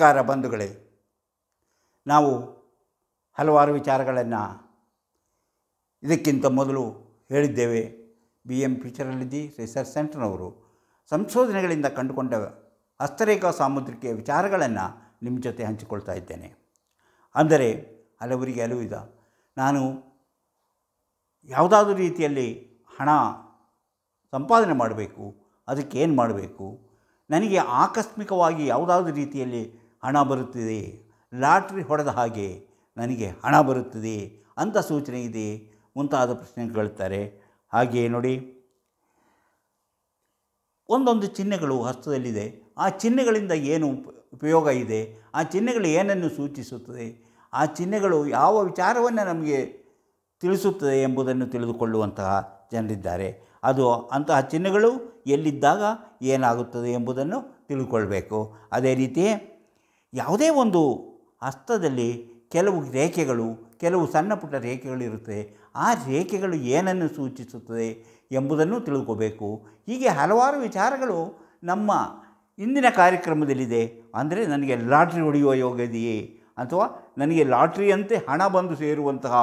ನಮಸ್ಕಾರ ಬಂಧುಗಳೇ. ನಾವು ಹಲವಾರು ವಿಚಾರಗಳನ್ನು ಇದಕ್ಕಿಂತ ಮೊದಲು ಹೇಳಿದ್ದೇವೆ. BM ಫ್ಯೂಚರಾಲಜಿ ರಿಸರ್ಚ್ ಸೆಂಟರ್ನವರು ಸಂಶೋಧನೆಗಳಿಂದ ಕಂಡುಕೊಂಡ ಹಸ್ತರೇಖಾ ಸಾಮುದ್ರಿಕೆಯ ವಿಚಾರಗಳನ್ನು ನಿಮ್ಮ ಜೊತೆ ಹಂಚಿಕೊಳ್ತಾ ಇದ್ದೇನೆ. ಅಂದರೆ ಹಲವರಿಗೆ ಹಲವಿದ ನಾನು ಯಾವುದಾದ್ರೂ ರೀತಿಯಲ್ಲಿ ಹಣ ಸಂಪಾದನೆ ಮಾಡಬೇಕು, ಅದಕ್ಕೆ ಏನು ಮಾಡಬೇಕು, ನನಗೆ ಆಕಸ್ಮಿಕವಾಗಿ ಯಾವುದಾದ್ರೂ ರೀತಿಯಲ್ಲಿ ಹಣ ಬರುತ್ತಿದೆ, ಲಾಟ್ರಿ ಹೊಡೆದ ಹಾಗೆ ನನಗೆ ಹಣ ಬರುತ್ತದೆ ಅಂತ ಸೂಚನೆ ಇದೆ, ಮುಂತಾದ ಪ್ರಶ್ನೆ ಕೇಳ್ತಾರೆ. ಹಾಗೆಯೇ ನೋಡಿ, ಒಂದೊಂದು ಚಿಹ್ನೆಗಳು ಹಸ್ತದಲ್ಲಿದೆ. ಆ ಚಿಹ್ನೆಗಳಿಂದ ಏನು ಉಪಯೋಗ ಇದೆ, ಆ ಚಿಹ್ನೆಗಳು ಏನನ್ನು ಸೂಚಿಸುತ್ತದೆ, ಆ ಚಿಹ್ನೆಗಳು ಯಾವ ವಿಚಾರವನ್ನು ನಮಗೆ ತಿಳಿಸುತ್ತದೆ ಎಂಬುದನ್ನು ತಿಳಿದುಕೊಳ್ಳುವಂತಹ ಜನರಿದ್ದಾರೆ. ಅದು ಅಂತಹ ಚಿಹ್ನೆಗಳು ಎಲ್ಲಿದ್ದಾಗ ಏನಾಗುತ್ತದೆ ಎಂಬುದನ್ನು ತಿಳ್ಕೊಳ್ಬೇಕು. ಅದೇ ರೀತಿ ಯಾವುದೇ ಒಂದು ಹಸ್ತದಲ್ಲಿ ಕೆಲವು ರೇಖೆಗಳು, ಕೆಲವು ಸಣ್ಣ ಪುಟ್ಟ ರೇಖೆಗಳಿರುತ್ತವೆ. ಆ ರೇಖೆಗಳು ಏನನ್ನು ಸೂಚಿಸುತ್ತದೆ ಎಂಬುದನ್ನು ತಿಳ್ಕೋಬೇಕು. ಹೀಗೆ ಹಲವಾರು ವಿಚಾರಗಳು ನಮ್ಮ ಇಂದಿನ ಕಾರ್ಯಕ್ರಮದಲ್ಲಿದೆ. ಅಂದರೆ ನನಗೆ ಲಾಟ್ರಿ ಹೊಡೆಯುವ ಯೋಗ ಇದೆಯೇ, ಅಥವಾ ನನಗೆ ಲಾಟ್ರಿಯಂತೆ ಹಣ ಬಂದು ಸೇರುವಂತಹ,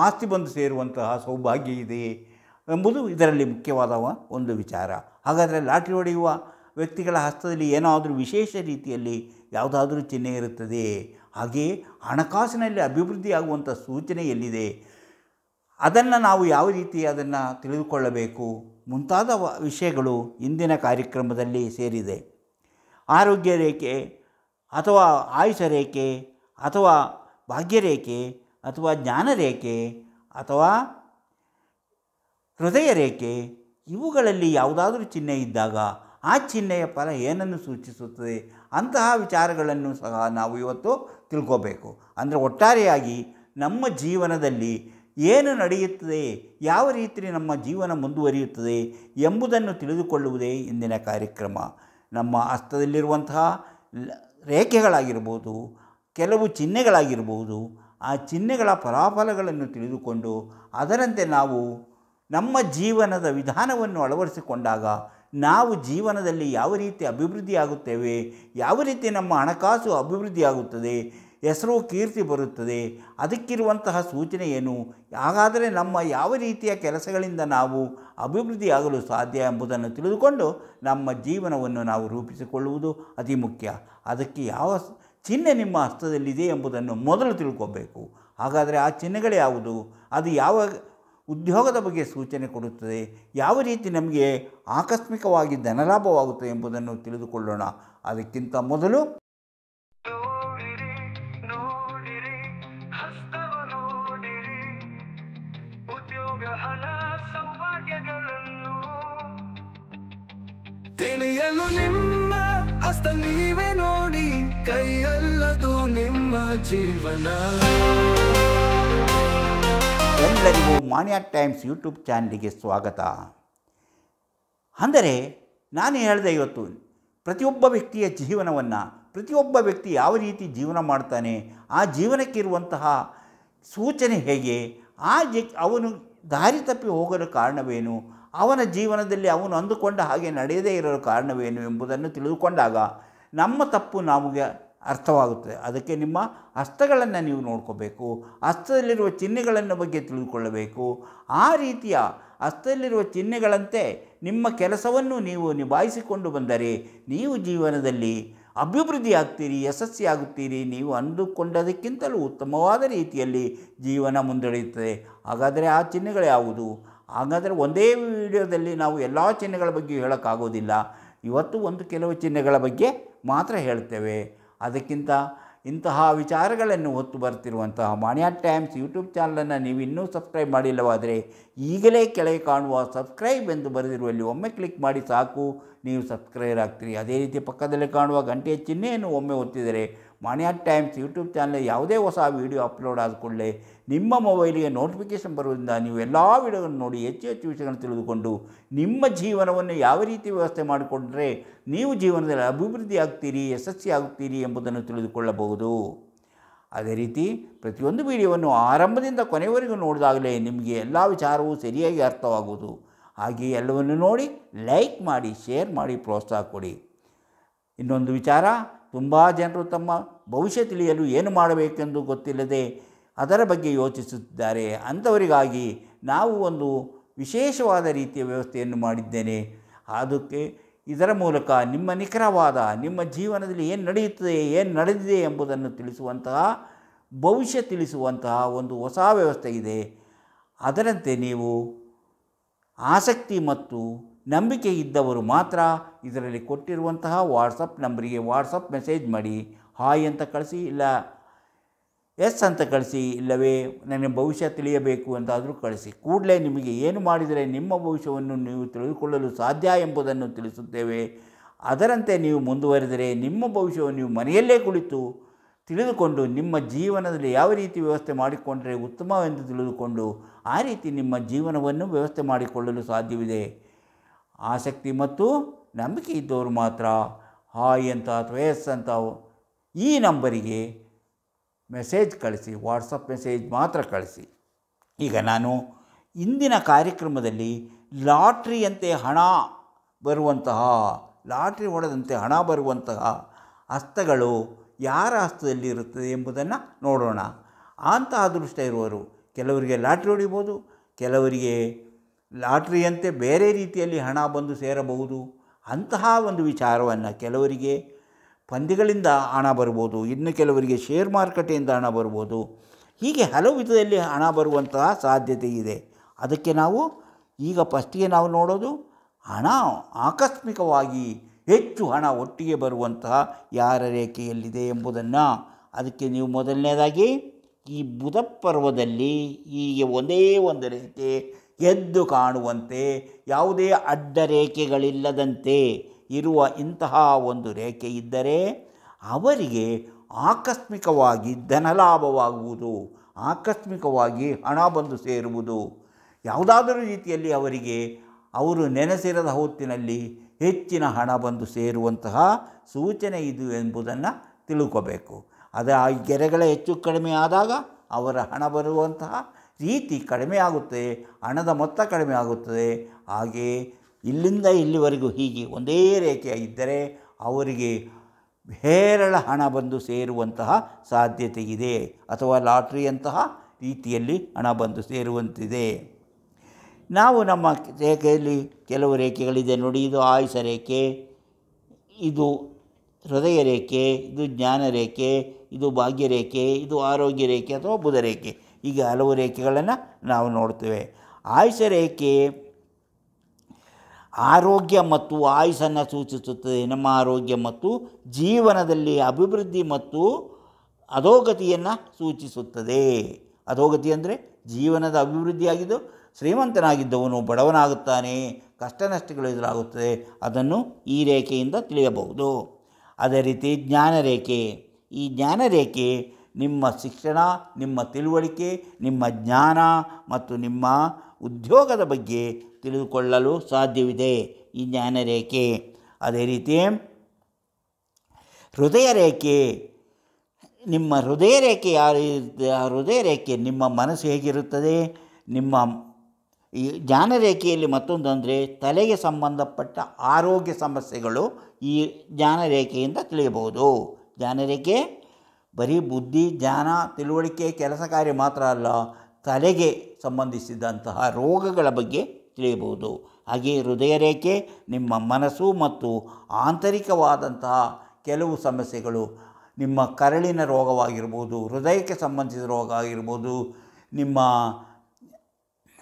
ಆಸ್ತಿ ಬಂದು ಸೇರುವಂತಹ ಸೌಭಾಗ್ಯ ಇದೆ ಎಂಬುದು ಇದರಲ್ಲಿ ಮುಖ್ಯವಾದ ಒಂದು ವಿಚಾರ. ಹಾಗಾದರೆ ಲಾಟ್ರಿ ಹೊಡೆಯುವ ವ್ಯಕ್ತಿಗಳ ಹಸ್ತದಲ್ಲಿ ಏನಾದರೂ ವಿಶೇಷ ರೀತಿಯಲ್ಲಿ ಯಾವುದಾದ್ರೂ ಚಿಹ್ನೆ ಇರುತ್ತದೆ. ಹಾಗೆಯೇ ಹಣಕಾಸಿನಲ್ಲಿ ಅಭಿವೃದ್ಧಿಯಾಗುವಂಥ ಸೂಚನೆ ಎಲ್ಲಿದೆ, ಅದನ್ನು ನಾವು ಯಾವ ರೀತಿ ಅದನ್ನು ತಿಳಿದುಕೊಳ್ಳಬೇಕು, ಮುಂತಾದ ವಿಷಯಗಳು ಇಂದಿನ ಕಾರ್ಯಕ್ರಮದಲ್ಲಿ ಸೇರಿದೆ. ಆರೋಗ್ಯ ರೇಖೆ ಅಥವಾ ಆಯುಷ ರೇಖೆ ಅಥವಾ ಭಾಗ್ಯರೇಖೆ ಅಥವಾ ಜ್ಞಾನರೇಖೆ ಅಥವಾ ಹೃದಯ ರೇಖೆ, ಇವುಗಳಲ್ಲಿ ಯಾವುದಾದ್ರೂ ಚಿಹ್ನೆ ಇದ್ದಾಗ ಆ ಚಿಹ್ನೆಯ ಫಲ ಏನನ್ನು ಸೂಚಿಸುತ್ತದೆ, ಅಂತಹ ವಿಚಾರಗಳನ್ನು ಸಹ ನಾವು ಇವತ್ತು ತಿಳ್ಕೋಬೇಕು. ಅಂದರೆ ಒಟ್ಟಾರೆಯಾಗಿ ನಮ್ಮ ಜೀವನದಲ್ಲಿ ಏನು ನಡೆಯುತ್ತದೆ, ಯಾವ ರೀತಿ ನಮ್ಮ ಜೀವನ ಮುಂದುವರಿಯುತ್ತದೆ ಎಂಬುದನ್ನು ತಿಳಿದುಕೊಳ್ಳುವುದೇ ಇಂದಿನ ಕಾರ್ಯಕ್ರಮ. ನಮ್ಮ ಹಸ್ತದಲ್ಲಿರುವಂತಹ ರೇಖೆಗಳಾಗಿರ್ಬೋದು, ಕೆಲವು ಚಿಹ್ನೆಗಳಾಗಿರ್ಬೋದು, ಆ ಚಿಹ್ನೆಗಳ ಫಲಾಫಲಗಳನ್ನು ತಿಳಿದುಕೊಂಡು ಅದರಂತೆ ನಾವು ನಮ್ಮ ಜೀವನದ ವಿಧಾನವನ್ನು ಅಳವಡಿಸಿಕೊಂಡಾಗ ನಾವು ಜೀವನದಲ್ಲಿ ಯಾವ ರೀತಿ ಅಭಿವೃದ್ಧಿಯಾಗುತ್ತೇವೆ, ಯಾವ ರೀತಿ ನಮ್ಮ ಹಣಕಾಸು ಅಭಿವೃದ್ಧಿಯಾಗುತ್ತದೆ, ಹೆಸರು ಕೀರ್ತಿ ಬರುತ್ತದೆ, ಅದಕ್ಕಿರುವಂತಹ ಸೂಚನೆ ಏನು, ಹಾಗಾದರೆ ನಮ್ಮ ಯಾವ ರೀತಿಯ ಕೆಲಸಗಳಿಂದ ನಾವು ಅಭಿವೃದ್ಧಿಯಾಗಲು ಸಾಧ್ಯ ಎಂಬುದನ್ನು ತಿಳಿದುಕೊಂಡು ನಮ್ಮ ಜೀವನವನ್ನು ನಾವು ರೂಪಿಸಿಕೊಳ್ಳುವುದು ಅತಿ ಮುಖ್ಯ. ಅದಕ್ಕೆ ಯಾವ ಚಿಹ್ನೆ ನಿಮ್ಮ ಹಸ್ತದಲ್ಲಿದೆ ಎಂಬುದನ್ನು ಮೊದಲು ತಿಳ್ಕೋಬೇಕು. ಹಾಗಾದರೆ ಆ ಚಿಹ್ನೆಗಳು ಯಾವುದು, ಅದು ಯಾವ ಉದ್ಯೋಗದ ಬಗ್ಗೆ ಸೂಚನೆ ಕೊಡುತ್ತದೆ, ಯಾವ ರೀತಿ ನಮಗೆ ಆಕಸ್ಮಿಕವಾಗಿ ಧನಲಾಭವಾಗುತ್ತದೆ ಎಂಬುದನ್ನು ತಿಳಿದುಕೊಳ್ಳೋಣ. ಅದಕ್ಕಿಂತ ಮೊದಲು ತಿಳಿಯಲು ನಿಮ್ಮ ಹಸ್ತ ನೀವೇ ನೋಡಿ, ಕೈಯಲ್ಲದು ನಿಮ್ಮ ಜೀವನ. ಎಲ್ಲರಿಗೂ ಮಾನ್ಯ ಟೈಮ್ಸ್ ಯೂಟ್ಯೂಬ್ ಚಾನಲ್ಗೆ ಸ್ವಾಗತ. ಅಂದರೆ ನಾನು ಹೇಳಿದೆ, ಇವತ್ತು ಪ್ರತಿಯೊಬ್ಬ ವ್ಯಕ್ತಿಯ ಜೀವನವನ್ನು, ಪ್ರತಿಯೊಬ್ಬ ವ್ಯಕ್ತಿ ಯಾವ ರೀತಿ ಜೀವನ ಮಾಡ್ತಾನೆ, ಆ ಜೀವನಕ್ಕಿರುವಂತಹ ಸೂಚನೆ ಹೇಗೆ, ಅವನು ದಾರಿ ತಪ್ಪಿ ಹೋಗಲು ಕಾರಣವೇನು, ಅವನ ಜೀವನದಲ್ಲಿ ಅವನು ಅಂದುಕೊಂಡ ಹಾಗೆ ನಡೆಯದೇ ಇರಲು ಕಾರಣವೇನು ಎಂಬುದನ್ನು ತಿಳಿದುಕೊಂಡಾಗ ನಮ್ಮ ತಪ್ಪು ನಮಗೆ ಅರ್ಥವಾಗುತ್ತದೆ. ಅದಕ್ಕೆ ನಿಮ್ಮ ಹಸ್ತಗಳನ್ನು ನೀವು ನೋಡ್ಕೋಬೇಕು, ಹಸ್ತದಲ್ಲಿರುವ ಚಿಹ್ನೆಗಳನ್ನು ಬಗ್ಗೆ ತಿಳಿದುಕೊಳ್ಳಬೇಕು. ಆ ರೀತಿಯ ಹಸ್ತದಲ್ಲಿರುವ ಚಿಹ್ನೆಗಳಂತೆ ನಿಮ್ಮ ಕೆಲಸವನ್ನು ನೀವು ನಿಭಾಯಿಸಿಕೊಂಡು ಬಂದರೆ ನೀವು ಜೀವನದಲ್ಲಿ ಅಭಿವೃದ್ಧಿ ಆಗ್ತೀರಿ, ಯಶಸ್ವಿಯಾಗುತ್ತೀರಿ. ನೀವು ಅಂದುಕೊಂಡದಕ್ಕಿಂತಲೂ ಉತ್ತಮವಾದ ರೀತಿಯಲ್ಲಿ ಜೀವನ ಮುಂದುವರಿಯುತ್ತದೆ. ಹಾಗಾದರೆ ಆ ಚಿಹ್ನೆಗಳು ಯಾವುದು? ಹಾಗಾದರೆ ಒಂದೇ ವಿಡಿಯೋದಲ್ಲಿ ನಾವು ಎಲ್ಲ ಚಿಹ್ನೆಗಳ ಬಗ್ಗೆ ಹೇಳೋಕ್ಕಾಗೋದಿಲ್ಲ. ಇವತ್ತು ಕೆಲವು ಚಿಹ್ನೆಗಳ ಬಗ್ಗೆ ಮಾತ್ರ ಹೇಳ್ತೇವೆ. ಅದಕ್ಕಿಂತ ಇಂತಹ ವಿಚಾರಗಳನ್ನು ಹೊತ್ತು ಬರ್ತಿರುವಂತಹ ಮಾನ್ಯ ಟೈಮ್ಸ್ ಯೂಟ್ಯೂಬ್ ಚಾನಲನ್ನು ನೀವು ಇನ್ನೂ ಸಬ್ಸ್ಕ್ರೈಬ್ ಮಾಡಿಲ್ಲವಾದರೆ ಈಗಲೇ ಕೆಳಗೆ ಕಾಣುವ ಸಬ್ಸ್ಕ್ರೈಬ್ ಎಂದು ಬರೆದಿರುವಲ್ಲಿ ಒಮ್ಮೆ ಕ್ಲಿಕ್ ಮಾಡಿ ಸಾಕು, ನೀವು ಸಬ್ಸ್ಕ್ರೈಬರ್ ಆಗ್ತೀರಿ. ಅದೇ ರೀತಿ ಪಕ್ಕದಲ್ಲಿ ಕಾಣುವ ಗಂಟೆಯ ಚಿಹ್ನೆಯನ್ನು ಒಮ್ಮೆ ಒತ್ತಿದರೆ ಮಾನ್ಯ ಟೈಮ್ಸ್ ಯೂಟ್ಯೂಬ್ ಚಾನಲ್ ಯಾವುದೇ ಹೊಸ ವೀಡಿಯೋ ಅಪ್ಲೋಡ್ ಆದ ಕೂಡಲೇ ನಿಮ್ಮ ಮೊಬೈಲಿಗೆ ನೋಟಿಫಿಕೇಷನ್ ಬರುವುದರಿಂದ ನೀವು ಎಲ್ಲ ವೀಡಿಯೋಗಳನ್ನು ನೋಡಿ ಹೆಚ್ಚು ಹೆಚ್ಚು ವಿಷಯಗಳನ್ನು ತಿಳಿದುಕೊಂಡು ನಿಮ್ಮ ಜೀವನವನ್ನು ಯಾವ ರೀತಿ ವ್ಯವಸ್ಥೆ ಮಾಡಿಕೊಂಡ್ರೆ ನೀವು ಜೀವನದಲ್ಲಿ ಅಭಿವೃದ್ಧಿ ಆಗ್ತೀರಿ, ಯಶಸ್ವಿ ಆಗುತ್ತೀರಿ ಎಂಬುದನ್ನು ತಿಳಿದುಕೊಳ್ಳಬಹುದು. ಅದೇ ರೀತಿ ಪ್ರತಿಯೊಂದು ವಿಡಿಯೋವನ್ನು ಆರಂಭದಿಂದ ಕೊನೆಯವರೆಗೂ ನೋಡಿದಾಗಲೇ ನಿಮಗೆ ಎಲ್ಲ ವಿಚಾರವೂ ಸರಿಯಾಗಿ ಅರ್ಥವಾಗುವುದು. ಹಾಗೆಯೇ ಎಲ್ಲವನ್ನು ನೋಡಿ ಲೈಕ್ ಮಾಡಿ, ಶೇರ್ ಮಾಡಿ, ಪ್ರೋತ್ಸಾಹ ಕೊಡಿ. ಇನ್ನೊಂದು ವಿಚಾರ, ತುಂಬ ಜನರು ತಮ್ಮ ಭವಿಷ್ಯ ತಿಳಿಯಲು ಏನು ಮಾಡಬೇಕೆಂದು ಗೊತ್ತಿಲ್ಲದೆ ಅದರ ಬಗ್ಗೆ ಯೋಚಿಸುತ್ತಿದ್ದಾರೆ. ಅಂಥವರಿಗಾಗಿ ನಾವು ಒಂದು ವಿಶೇಷವಾದ ರೀತಿಯ ವ್ಯವಸ್ಥೆಯನ್ನು ಮಾಡಿದ್ದೇನೆ. ಅದಕ್ಕೆ ಇದರ ಮೂಲಕ ನಿಮ್ಮ ನಿಖರವಾದ ನಿಮ್ಮ ಜೀವನದಲ್ಲಿ ಏನು ನಡೆಯುತ್ತದೆ, ಏನು ನಡೆದಿದೆ ಎಂಬುದನ್ನು ತಿಳಿಸುವಂತಹ, ಭವಿಷ್ಯ ತಿಳಿಸುವಂತಹ ಒಂದು ಹೊಸ ವ್ಯವಸ್ಥೆ ಇದೆ. ಅದರಂತೆ ನೀವು ಆಸಕ್ತಿ ಮತ್ತು ನಂಬಿಕೆ ಇದ್ದವರು ಮಾತ್ರ ಇದರಲ್ಲಿ ಕೊಟ್ಟಿರುವಂತಹ ವಾಟ್ಸಪ್ ನಂಬರಿಗೆ ವಾಟ್ಸಪ್ ಮೆಸೇಜ್ ಮಾಡಿ, ಹಾಯ್ ಅಂತ ಕಳಿಸಿ, ಇಲ್ಲ ಎಸ್ ಅಂತ ಕಳಿಸಿ, ಇಲ್ಲವೇ ನನಗೆ ಭವಿಷ್ಯ ತಿಳಿಯಬೇಕು ಅಂತಾದರೂ ಕಳಿಸಿ. ಕೂಡಲೇ ನಿಮಗೆ ಏನು ಮಾಡಿದರೆ ನಿಮ್ಮ ಭವಿಷ್ಯವನ್ನು ನೀವು ತಿಳಿದುಕೊಳ್ಳಲು ಸಾಧ್ಯ ಎಂಬುದನ್ನು ತಿಳಿಸುತ್ತೇವೆ. ಅದರಂತೆ ನೀವು ಮುಂದುವರೆದರೆ ನಿಮ್ಮ ಭವಿಷ್ಯವನ್ನು ನೀವು ಮನೆಯಲ್ಲೇ ಕುಳಿತು ತಿಳಿದುಕೊಂಡು ನಿಮ್ಮ ಜೀವನದಲ್ಲಿ ಯಾವ ರೀತಿ ವ್ಯವಸ್ಥೆ ಮಾಡಿಕೊಂಡರೆ ಉತ್ತಮವೆಂದು ತಿಳಿದುಕೊಂಡು ಆ ರೀತಿ ನಿಮ್ಮ ಜೀವನವನ್ನು ವ್ಯವಸ್ಥೆ ಮಾಡಿಕೊಳ್ಳಲು ಸಾಧ್ಯವಿದೆ. ಆಸಕ್ತಿ ಮತ್ತು ನಂಬಿಕೆ ಇದ್ದವರು ಮಾತ್ರ ಹಾಯ್ ಅಂತ ಅಥವಾ ಎಸ್ ಅಂತ ಈ ನಂಬರಿಗೆ ಮೆಸೇಜ್ ಕಳಿಸಿ, ವಾಟ್ಸಪ್ ಮೆಸೇಜ್ ಮಾತ್ರ ಕಳಿಸಿ. ಈಗ ನಾನು ಇಂದಿನ ಕಾರ್ಯಕ್ರಮದಲ್ಲಿ ಲಾಟ್ರಿಯಂತೆ ಹಣ ಬರುವಂತಹ, ಲಾಟ್ರಿ ಹೊಡೆದಂತೆ ಹಣ ಬರುವಂತಹ ಹಸ್ತಗಳು ಯಾರ ಹಸ್ತದಲ್ಲಿ ಇರುತ್ತದೆ ಎಂಬುದನ್ನು ನೋಡೋಣ. ಅಂತಹ ಅದೃಷ್ಟ ಇರುವರು, ಕೆಲವರಿಗೆ ಲಾಟ್ರಿ ಹೊಡಿಬೋದು, ಕೆಲವರಿಗೆ ಲಾಟ್ರಿಯಂತೆ ಬೇರೆ ರೀತಿಯಲ್ಲಿ ಹಣ ಬಂದು ಸೇರಬಹುದು. ಅಂತಹ ಒಂದು ವಿಚಾರವನ್ನು, ಕೆಲವರಿಗೆ ಪಂದ್ಯಗಳಿಂದ ಹಣ ಬರ್ಬೋದು, ಇನ್ನು ಕೆಲವರಿಗೆ ಶೇರ್ ಮಾರುಕಟ್ಟೆಯಿಂದ ಹಣ ಬರ್ಬೋದು. ಹೀಗೆ ಹಲವು ವಿಧದಲ್ಲಿ ಹಣ ಬರುವಂತಹ ಸಾಧ್ಯತೆ ಇದೆ. ಅದಕ್ಕೆ ನಾವು ಈಗ ಫಸ್ಟಿಗೆ ನಾವು ನೋಡೋದು ಹಣ ಆಕಸ್ಮಿಕವಾಗಿ ಹೆಚ್ಚು ಹಣ ಒಟ್ಟಿಗೆ ಬರುವಂತಹ ಯಾರ ರೇಖೆಯಲ್ಲಿದೆ ಎಂಬುದನ್ನು. ಅದಕ್ಕೆ ನೀವು ಮೊದಲನೇದಾಗಿ ಈ ಬುಧ ಪರ್ವದಲ್ಲಿ ಹೀಗೆ ಒಂದೇ ಒಂದು ರೇಖೆ ಎದ್ದು ಕಾಣುವಂತೆ, ಯಾವುದೇ ಅಡ್ಡ ರೇಖೆಗಳಿಲ್ಲದಂತೆ ಇರುವ ಇಂತಹ ಒಂದು ರೇಖೆ ಇದ್ದರೆ ಅವರಿಗೆ ಆಕಸ್ಮಿಕವಾಗಿ ಧನಲಾಭವಾಗುವುದು, ಆಕಸ್ಮಿಕವಾಗಿ ಹಣ ಬಂದು ಸೇರುವುದು, ಯಾವುದಾದರೂ ರೀತಿಯಲ್ಲಿ ಅವರಿಗೆ ಅವರು ನೆನೆಸಿರದ ಹೊತ್ತಿನಲ್ಲಿ ಹೆಚ್ಚಿನ ಹಣ ಬಂದು ಸೇರುವಂತಹ ಸೂಚನೆ ಇದು ಎಂಬುದನ್ನು ತಿಳ್ಕೋಬೇಕು. ಅದರ ಗೆರೆಗಳ ಹೆಚ್ಚು ಕಡಿಮೆ ಆದಾಗ ಅವರ ಹಣ ಬರುವಂತಹ ರೀತಿ ಕಡಿಮೆ ಆಗುತ್ತೆ, ಹಣದ ಮೊತ್ತ ಕಡಿಮೆ ಆಗುತ್ತದೆ. ಹಾಗೆ ಇಲ್ಲಿಂದ ಇಲ್ಲಿವರೆಗೂ ಹೀಗೆ ಒಂದೇ ರೇಖೆ ಇದ್ದರೆ ಅವರಿಗೆ ಹೇರಳ ಹಣ ಬಂದು ಸೇರುವಂತಹ ಸಾಧ್ಯತೆ ಇದೆ, ಅಥವಾ ಲಾಟ್ರಿಯಂತಹ ರೀತಿಯಲ್ಲಿ ಹಣ ಬಂದು ಸೇರುವಂತಿದೆ. ನಾವು ನಮ್ಮ ರೇಖೆಯಲ್ಲಿ ಕೆಲವು ರೇಖೆಗಳಿದೆ ನೋಡಿ. ಇದು ಆಯುಷ ರೇಖೆ, ಇದು ಹೃದಯ ರೇಖೆ, ಇದು ಜ್ಞಾನ ರೇಖೆ, ಇದು ಭಾಗ್ಯ ರೇಖೆ, ಇದು ಆರೋಗ್ಯ ರೇಖೆ ಅಥವಾ ಬುಧ ರೇಖೆ. ಹೀಗೆ ಹಲವು ರೇಖೆಗಳನ್ನು ನಾವು ನೋಡ್ತೇವೆ. ಆಯುಷ ರೇಖೆ ಆರೋಗ್ಯ ಮತ್ತು ಆಯುಷನ್ನು ಸೂಚಿಸುತ್ತದೆ. ನಮ್ಮ ಆರೋಗ್ಯ ಮತ್ತು ಜೀವನದಲ್ಲಿ ಅಭಿವೃದ್ಧಿ ಮತ್ತು ಅಧೋಗತಿಯನ್ನು ಸೂಚಿಸುತ್ತದೆ. ಅಧೋಗತಿ ಅಂದರೆ ಜೀವನದ ಅಭಿವೃದ್ಧಿಯಾಗಿದ್ದು ಶ್ರೀಮಂತನಾಗಿದ್ದವನು ಬಡವನಾಗುತ್ತಾನೆ, ಕಷ್ಟ ನಷ್ಟಗಳು ಎದುರಾಗುತ್ತದೆ, ಅದನ್ನು ಈ ರೇಖೆಯಿಂದ ತಿಳಿಯಬಹುದು. ಅದೇ ರೀತಿ ಜ್ಞಾನರೇಖೆ, ಈ ಜ್ಞಾನರೇಖೆ ನಿಮ್ಮ ಶಿಕ್ಷಣ, ನಿಮ್ಮ ತಿಳುವಳಿಕೆ, ನಿಮ್ಮ ಜ್ಞಾನ ಮತ್ತು ನಿಮ್ಮ ಉದ್ಯೋಗದ ಬಗ್ಗೆ ತಿಳಿದುಕೊಳ್ಳಲು ಸಾಧ್ಯವಿದೆ ಈ ಜ್ಞಾನರೇಖೆ. ಅದೇ ರೀತಿ ಹೃದಯ ರೇಖೆ, ನಿಮ್ಮ ಹೃದಯ ರೇಖೆ ಯಾರು ಇರುತ್ತೆ, ಆ ಹೃದಯ ರೇಖೆ ನಿಮ್ಮ ಮನಸ್ಸು ಹೇಗಿರುತ್ತದೆ. ನಿಮ್ಮ ಈ ಜ್ಞಾನರೇಖೆಯಲ್ಲಿ ಮತ್ತೊಂದು ಅಂದರೆ ತಲೆಗೆ ಸಂಬಂಧಪಟ್ಟ ಆರೋಗ್ಯ ಸಮಸ್ಯೆಗಳು ಈ ಜ್ಞಾನರೇಖೆಯಿಂದ ತಿಳಿಯಬಹುದು. ಜ್ಞಾನರೇಖೆ ಬರೀ ಬುದ್ಧಿ, ಜ್ಞಾನ, ತಿಳುವಳಿಕೆ, ಕೆಲಸ ಕಾರ್ಯ ಮಾತ್ರ ಅಲ್ಲ, ತಲೆಗೆ ಸಂಬಂಧಿಸಿದಂತಹ ರೋಗಗಳ ಬಗ್ಗೆ ತಿಳಿಯಬಹುದು. ಹಾಗೆ ಹೃದಯ ರೇಖೆ ನಿಮ್ಮ ಮನಸ್ಸು ಮತ್ತು ಆಂತರಿಕವಾದಂತಹ ಕೆಲವು ಸಮಸ್ಯೆಗಳು, ನಿಮ್ಮ ಕರಳಿನ ರೋಗವಾಗಿರ್ಬೋದು, ಹೃದಯಕ್ಕೆ ಸಂಬಂಧಿಸಿದ ರೋಗ ಆಗಿರ್ಬೋದು, ನಿಮ್ಮ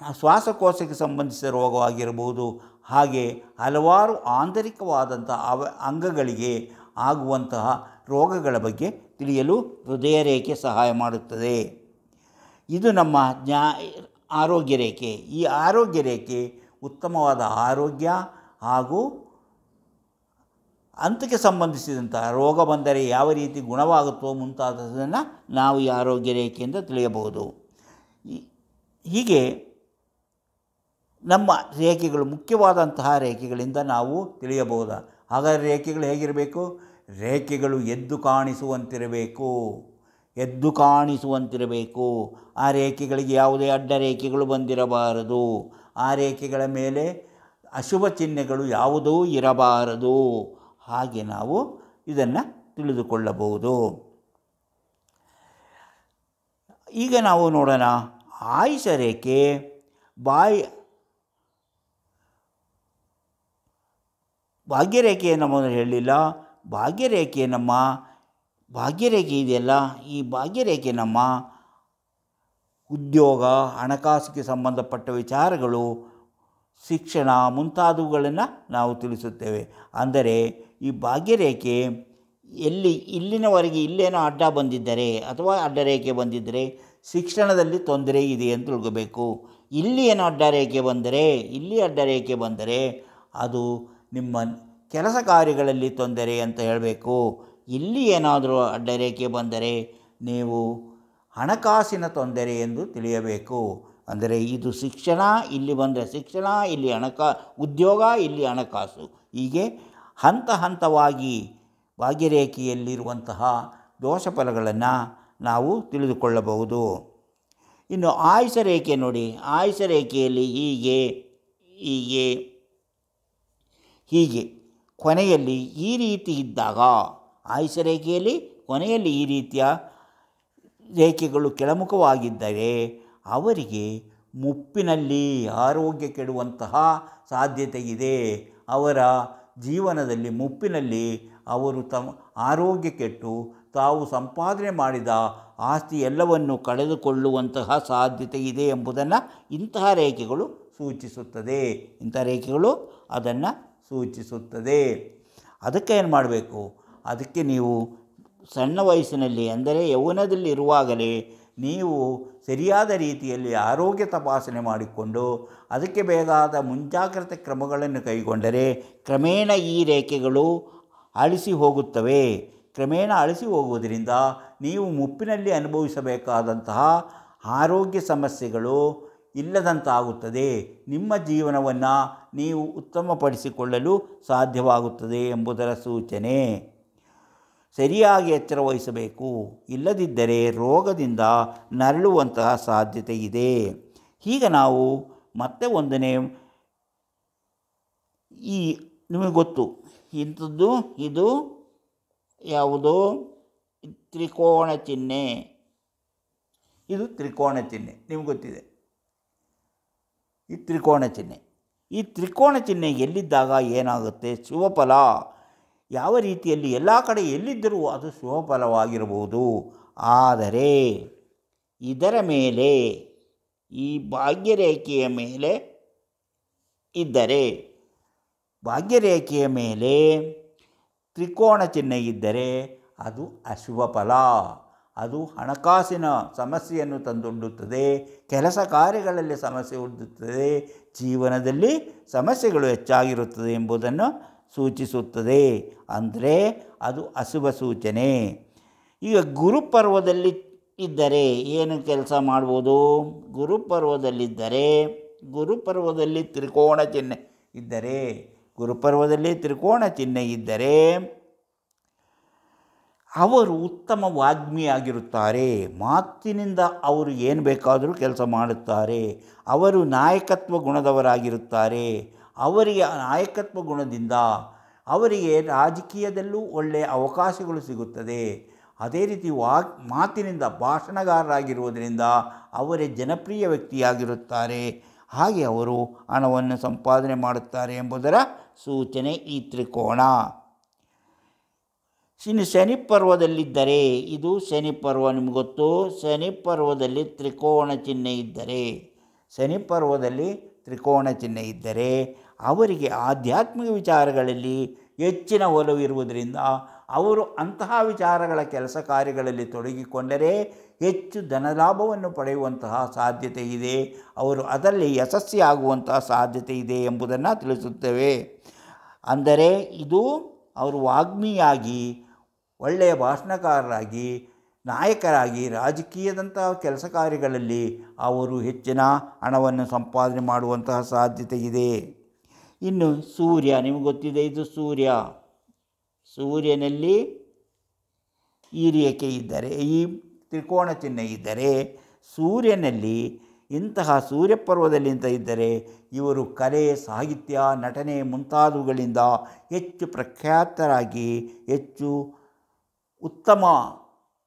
ಶ್ವಾಸಕೋಶಕ್ಕೆ ಸಂಬಂಧಿಸಿದ ರೋಗವಾಗಿರ್ಬೋದು, ಹಾಗೆ ಹಲವಾರು ಆಂತರಿಕವಾದಂಥ ಅಂಗಗಳಿಗೆ ಆಗುವಂತಹ ರೋಗಗಳ ಬಗ್ಗೆ ತಿಳಿಯಲು ಹೃದಯ ರೇಖೆ ಸಹಾಯ ಮಾಡುತ್ತದೆ. ಇದು ನಮ್ಮ ಆರೋಗ್ಯ ರೇಖೆ. ಈ ಆರೋಗ್ಯ ರೇಖೆ ಉತ್ತಮವಾದ ಆರೋಗ್ಯ ಹಾಗೂ ಹಂತಕ್ಕೆ ಸಂಬಂಧಿಸಿದಂಥ ರೋಗ ಬಂದರೆ ಯಾವ ರೀತಿ ಗುಣವಾಗುತ್ತೋ ಮುಂತಾದದನ್ನು ನಾವು ಈ ಆರೋಗ್ಯ ರೇಖೆಯಿಂದ ತಿಳಿಯಬಹುದು. ಹೀಗೆ ನಮ್ಮ ರೇಖೆಗಳು ಮುಖ್ಯವಾದಂತಹ ರೇಖೆಗಳಿಂದ ನಾವು ತಿಳಿಯಬಹುದು. ಹಾಗಾದರೆ ರೇಖೆಗಳು ಹೇಗಿರಬೇಕು? ರೇಖೆಗಳು ಎದ್ದು ಕಾಣಿಸುವಂತಿರಬೇಕು, ಎದ್ದು ಕಾಣಿಸುವಂತಿರಬೇಕು. ಆ ರೇಖೆಗಳಿಗೆ ಯಾವುದೇ ಅಡ್ಡ ರೇಖೆಗಳು ಬಂದಿರಬಾರದು. ಆ ರೇಖೆಗಳ ಮೇಲೆ ಅಶುಭ ಚಿಹ್ನೆಗಳು ಯಾವುದೂ ಇರಬಾರದು. ಹಾಗೆ ನಾವು ಇದನ್ನು ತಿಳಿದುಕೊಳ್ಳಬಹುದು. ಈಗ ನಾವು ನೋಡೋಣ ಆಯುಷ ರೇಖೆ ಭಾಗ್ಯರೇಖೆ ನಮ್ಮ ಹೇಳಲಿಲ್ಲ. ಭಾಗ್ಯರೇಖೆ ಇದೆಯಲ್ಲ, ಈ ಭಾಗ್ಯರೇಖೆ ನಮ್ಮ ಉದ್ಯೋಗ, ಹಣಕಾಸಿಗೆ ಸಂಬಂಧಪಟ್ಟ ವಿಚಾರಗಳು, ಶಿಕ್ಷಣ ಮುಂತಾದವುಗಳನ್ನು ನಾವು ತಿಳಿಸುತ್ತೇವೆ. ಅಂದರೆ ಈ ಭಾಗ್ಯರೇಖೆ ಇಲ್ಲಿನವರೆಗೆ ಇಲ್ಲೇನೋ ಅಡ್ಡ ಬಂದಿದ್ದರೆ ಅಥವಾ ಅಡ್ಡರೇಖೆ ಬಂದಿದ್ದರೆ ಶಿಕ್ಷಣದಲ್ಲಿ ತೊಂದರೆ ಇದೆ ಅಂತ ತಿಳ್ಕೋಬೇಕು. ಇಲ್ಲಿ ಏನೋ ಅಡ್ಡರೇಖೆ ಬಂದರೆ ಅದು ನಿಮ್ಮ ಕೆಲಸ ಕಾರ್ಯಗಳಲ್ಲಿ ತೊಂದರೆ ಅಂತ ಹೇಳಬೇಕು. ಇಲ್ಲಿ ಏನಾದರೂ ಅಡ್ಡರೇಖೆ ಬಂದರೆ ನೀವು ಹಣಕಾಸಿನ ತೊಂದರೆ ಎಂದು ತಿಳಿಯಬೇಕು. ಅಂದರೆ ಇದು ಶಿಕ್ಷಣ, ಇಲ್ಲಿ ಬಂದರೆ ಶಿಕ್ಷಣ, ಇಲ್ಲಿ ಉದ್ಯೋಗ, ಇಲ್ಲಿ ಹಣಕಾಸು, ಹೀಗೆ ಹಂತ ಹಂತವಾಗಿ ಭಾಗ್ಯರೇಖೆಯಲ್ಲಿರುವಂತಹ ದೋಷ ಫಲಗಳನ್ನು ನಾವು ತಿಳಿದುಕೊಳ್ಳಬಹುದು. ಇನ್ನು ಆಯುಷ ರೇಖೆ ನೋಡಿ, ಆಯುಷ ರೇಖೆಯಲ್ಲಿ ಹೀಗೆ ಕೊನೆಯಲ್ಲಿ ಈ ರೀತಿ ಇದ್ದಾಗ, ಆಯುಷ ರೇಖೆಯಲ್ಲಿ ಕೊನೆಯಲ್ಲಿ ಈ ರೀತಿಯ ರೇಖೆಗಳು ಕೆಳಮುಖವಾಗಿದ್ದರೆ ಅವರಿಗೆ ಮುಪ್ಪಿನಲ್ಲಿ ಆರೋಗ್ಯ ಕೆಡುವಂತಹ ಸಾಧ್ಯತೆ ಇದೆ. ಅವರ ಜೀವನದಲ್ಲಿ ಮುಪ್ಪಿನಲ್ಲಿ ಅವರು ತಮ್ಮ ಆರೋಗ್ಯ ಕೆಟ್ಟು ತಾವು ಸಂಪಾದನೆ ಮಾಡಿದ ಆಸ್ತಿ ಎಲ್ಲವನ್ನು ಕಳೆದುಕೊಳ್ಳುವಂತಹ ಸಾಧ್ಯತೆ ಇದೆ ಎಂಬುದನ್ನು ಇಂತಹ ರೇಖೆಗಳು ಸೂಚಿಸುತ್ತದೆ. ಅದಕ್ಕೆ ಏನು ಮಾಡಬೇಕು? ಅದಕ್ಕೆ ನೀವು ಸಣ್ಣ ವಯಸ್ಸಿನಲ್ಲಿ, ಅಂದರೆ ಯೌವನದಲ್ಲಿರುವಾಗಲೇ ನೀವು ಸರಿಯಾದ ರೀತಿಯಲ್ಲಿ ಆರೋಗ್ಯ ತಪಾಸಣೆ ಮಾಡಿಕೊಂಡು ಅದಕ್ಕೆ ಬೇಕಾದ ಮುಂಜಾಗ್ರತೆ ಕ್ರಮಗಳನ್ನು ಕೈಗೊಂಡರೆ ಕ್ರಮೇಣ ಈ ರೇಖೆಗಳು ಅಳಿಸಿ ಹೋಗುತ್ತವೆ. ಕ್ರಮೇಣ ಅಳಿಸಿ ಹೋಗುವುದರಿಂದ ನೀವು ಮುಪ್ಪಿನಲ್ಲಿ ಅನುಭವಿಸಬೇಕಾದಂತಹ ಆರೋಗ್ಯ ಸಮಸ್ಯೆಗಳು ಇಲ್ಲದಂತಾಗುತ್ತದೆ. ನಿಮ್ಮ ಜೀವನವನ್ನು ನೀವು ಉತ್ತಮಪಡಿಸಿಕೊಳ್ಳಲು ಸಾಧ್ಯವಾಗುತ್ತದೆ ಎಂಬುದರ ಸೂಚನೆ. ಸರಿಯಾಗಿ ಎಚ್ಚರ ವಹಿಸಬೇಕು, ಇಲ್ಲದಿದ್ದರೆ ರೋಗದಿಂದ ನರಳುವಂತಹ ಸಾಧ್ಯತೆ ಇದೆ. ಈಗ ನಾವು ಮತ್ತೆ ಒಂದನೇ, ನಿಮಗೆ ಗೊತ್ತು ಇದು ಯಾವುದೋ ತ್ರಿಕೋಣ ಚಿಹ್ನೆ, ಇದು ತ್ರಿಕೋಣ ಚಿಹ್ನೆ, ನಿಮಗೆ ಗೊತ್ತಿದೆ ಈ ತ್ರಿಕೋಣ ಚಿಹ್ನೆ ಎಲ್ಲಿದ್ದಾಗ ಏನಾಗುತ್ತೆ? ಶುಭಫಲ. ಯಾವ ರೀತಿಯಲ್ಲಿ ಎಲ್ಲ ಕಡೆ ಎಲ್ಲಿದ್ದರೂ ಅದು ಶುಭಫಲವಾಗಿರಬಹುದು. ಆದರೆ ಇದರ ಮೇಲೆ, ಈ ಭಾಗ್ಯರೇಖೆಯ ಮೇಲೆ ಇದ್ದರೆ, ಭಾಗ್ಯರೇಖೆಯ ಮೇಲೆ ತ್ರಿಕೋಣ ಚಿಹ್ನೆ ಇದ್ದರೆ ಅದು ಅಶುಭ ಫಲ. ಅದು ಹಣಕಾಸಿನ ಸಮಸ್ಯೆಯನ್ನು ತಂದೊಡ್ಡುತ್ತದೆ, ಕೆಲಸ ಕಾರ್ಯಗಳಲ್ಲಿ ಸಮಸ್ಯೆ ಒಡ್ಡುತ್ತದೆ, ಜೀವನದಲ್ಲಿ ಸಮಸ್ಯೆಗಳು ಹೆಚ್ಚಾಗಿರುತ್ತದೆ ಎಂಬುದನ್ನು ಸೂಚಿಸುತ್ತದೆ. ಅಂದರೆ ಅದು ಅಶುಭ ಸೂಚನೆ. ಈಗ ಗುರುಪರ್ವದಲ್ಲಿ ಇದ್ದರೆ ಏನು ಕೆಲಸ ಮಾಡ್ಬೋದು? ಗುರುಪರ್ವದಲ್ಲಿ ತ್ರಿಕೋಣ ಚಿಹ್ನೆ ಇದ್ದರೆ ಅವರು ಉತ್ತಮ ವಾಗ್ಮಿಯಾಗಿರುತ್ತಾರೆ. ಮಾತಿನಿಂದ ಅವರು ಏನು ಬೇಕಾದರೂ ಕೆಲಸ ಮಾಡುತ್ತಾರೆ. ಅವರು ನಾಯಕತ್ವ ಗುಣದವರಾಗಿರುತ್ತಾರೆ. ಅವರಿಗೆ ನಾಯಕತ್ವ ಗುಣದಿಂದ ಅವರಿಗೆ ರಾಜಕೀಯದಲ್ಲೂ ಒಳ್ಳೆಯ ಅವಕಾಶಗಳು ಸಿಗುತ್ತದೆ. ಅದೇ ರೀತಿ ಮಾತಿನಿಂದ ಭಾಷಣಗಾರರಾಗಿರುವುದರಿಂದ ಅವರೇ ಜನಪ್ರಿಯ ವ್ಯಕ್ತಿಯಾಗಿರುತ್ತಾರೆ. ಹಾಗೆ ಅವರು ಹಣವನ್ನು ಸಂಪಾದನೆ ಮಾಡುತ್ತಾರೆ ಎಂಬುದರ ಸೂಚನೆ ಈ ತ್ರಿಕೋಣ. ಶನಿ ಪರ್ವದಲ್ಲಿದ್ದರೆ, ಇದು ಶನಿ ಪರ್ವ, ನಿಮ್ಗೆ ಗೊತ್ತು. ಶನಿ ಪರ್ವದಲ್ಲಿ ತ್ರಿಕೋಣ ಚಿಹ್ನೆ ಇದ್ದರೆ ಅವರಿಗೆ ಆಧ್ಯಾತ್ಮಿಕ ವಿಚಾರಗಳಲ್ಲಿ ಹೆಚ್ಚಿನ ಒಲವಿರುವುದರಿಂದ ಅವರು ಅಂತಹ ವಿಚಾರಗಳ ಕೆಲಸ ಕಾರ್ಯಗಳಲ್ಲಿ ತೊಡಗಿಕೊಂಡರೆ ಹೆಚ್ಚು ಧನಲಾಭವನ್ನು ಪಡೆಯುವಂತಹ ಸಾಧ್ಯತೆ ಇದೆ. ಅವರು ಅದರಲ್ಲಿ ಯಶಸ್ವಿಯಾಗುವಂತಹ ಸಾಧ್ಯತೆ ಇದೆ ಎಂಬುದನ್ನು ತಿಳಿಸುತ್ತೇವೆ. ಅಂದರೆ ಇದು ಅವರು ವಾಗ್ಮಿಯಾಗಿ, ಒಳ್ಳೆಯ ಭಾಷಣಕಾರರಾಗಿ, ನಾಯಕರಾಗಿ, ರಾಜಕೀಯದಂತಹ ಕೆಲಸ ಕಾರ್ಯಗಳಲ್ಲಿ ಅವರು ಹೆಚ್ಚಿನ ಹಣವನ್ನು ಸಂಪಾದನೆ ಮಾಡುವಂತಹ ಸಾಧ್ಯತೆ ಇದೆ. ಇನ್ನು ಸೂರ್ಯ, ನಿಮಗೆ ಗೊತ್ತಿದೆ, ಇದು ಸೂರ್ಯನಲ್ಲಿ ಈ ರೇಖೆ ಇದ್ದರೆ, ಈ ತ್ರಿಕೋಣ ಚಿಹ್ನೆ ಇದ್ದರೆ, ಸೂರ್ಯನಲ್ಲಿ ಇಂತಹ ಸೂರ್ಯಪರ್ವದಲ್ಲಿ ಇದ್ದರೆ ಇವರು ಕಲೆ, ಸಾಹಿತ್ಯ, ನಟನೆ ಮುಂತಾದವುಗಳಿಂದ ಹೆಚ್ಚು ಪ್ರಖ್ಯಾತರಾಗಿ ಹೆಚ್ಚು ಉತ್ತಮ